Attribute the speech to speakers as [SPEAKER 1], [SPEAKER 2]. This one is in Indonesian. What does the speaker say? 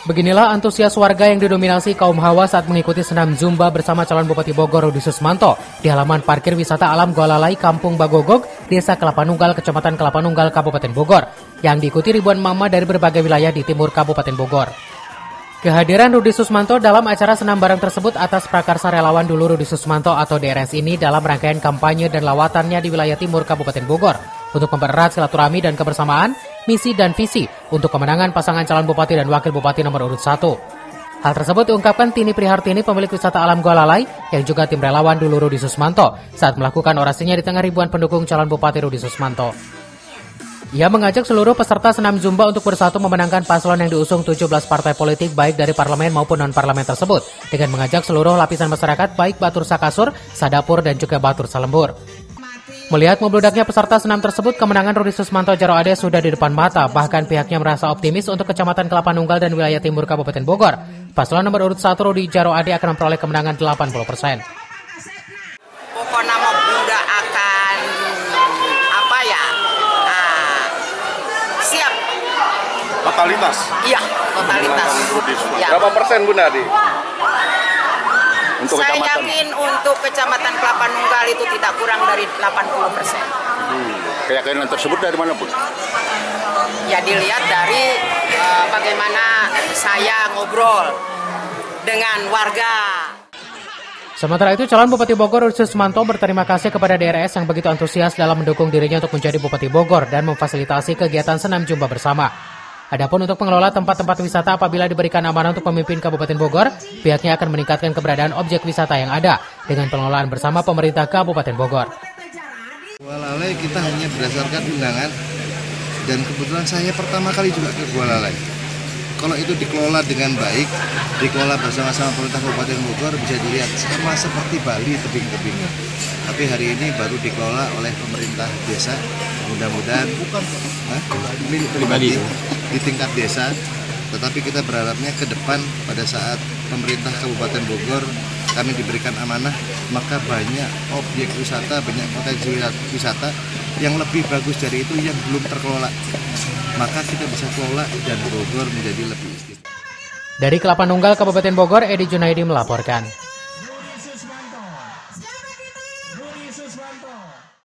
[SPEAKER 1] Beginilah antusias warga yang didominasi kaum hawa saat mengikuti senam Zumba bersama calon Bupati Bogor Rudi Susmanto di halaman parkir wisata alam Golalai, Kampung Bagogog, Desa Kelapa Nunggal, Kecamatan Kelapa Nunggal, Kabupaten Bogor, yang diikuti ribuan mama dari berbagai wilayah di timur Kabupaten Bogor. Kehadiran Rudi Susmanto dalam acara senam bareng tersebut atas prakarsa relawan dulu Rudi Susmanto atau DRS ini dalam rangkaian kampanye dan lawatannya di wilayah timur Kabupaten Bogor untuk mempererat silaturahmi dan kebersamaan, misi dan visi untuk kemenangan pasangan calon bupati dan wakil bupati nomor urut 1. Hal tersebut diungkapkan Tini Prihartini, pemilik wisata alam Golalai, yang juga tim relawan dulu Rudi Susmanto saat melakukan orasinya di tengah ribuan pendukung calon bupati Rudi Susmanto. Ia mengajak seluruh peserta senam Zumba untuk bersatu memenangkan paslon yang diusung 17 partai politik baik dari parlemen maupun non-parlemen tersebut, dengan mengajak seluruh lapisan masyarakat baik Batur Sakasur, Sadapur, dan juga Batur Salembur. Melihat membludaknya peserta senam tersebut, kemenangan Rudi Susmanto Jaro Ade sudah di depan mata, bahkan pihaknya merasa optimis untuk Kecamatan Kelapa Nunggal dan wilayah timur Kabupaten Bogor. Paslon nomor urut 1 Rudi Jaro Ade akan memperoleh kemenangan 80%.
[SPEAKER 2] Pokoknya mau bunda akan siap.
[SPEAKER 3] Totalitas?
[SPEAKER 2] Iya, totalitas. Ya.
[SPEAKER 3] Berapa persen Bunda di? Untuk
[SPEAKER 2] Saya
[SPEAKER 3] kecamatan?
[SPEAKER 2] yakin untuk Kecamatan Kelapa Nunggal itu tidak kurang dari 80%.
[SPEAKER 3] Keyakinan tersebut dari mana Bun?
[SPEAKER 2] Ya dilihat dari bagaimana saya ngobrol dengan warga.
[SPEAKER 1] Sementara itu, calon Bupati Bogor Rudi Susmanto berterima kasih kepada DRS yang begitu antusias dalam mendukung dirinya untuk menjadi Bupati Bogor dan memfasilitasi kegiatan senam Zumba bersama. Adapun untuk pengelola tempat-tempat wisata, apabila diberikan amanah untuk memimpin Kabupaten Bogor, pihaknya akan meningkatkan keberadaan objek wisata yang ada dengan pengelolaan bersama pemerintah Kabupaten Bogor.
[SPEAKER 4] Golalai kita hanya berdasarkan undangan, dan kebetulan saya pertama kali juga ke Golalai. Kalau itu dikelola dengan baik, dikelola bersama-sama pemerintah Kabupaten Bogor, bisa dilihat sama seperti Bali tebing-tebingnya. Tapi hari ini baru dikelola oleh pemerintah desa, mudah-mudahan di tingkat desa. Tetapi kita berharapnya ke depan pada saat pemerintah Kabupaten Bogor kami diberikan amanah, maka banyak objek wisata, banyak potensi wisata yang lebih bagus dari itu yang belum terkelola. Maka kita bisa kelola dan Bogor menjadi lebih istimewa.
[SPEAKER 1] Dari Kelapa Nunggal, Kabupaten Bogor, Edi Junaidi melaporkan.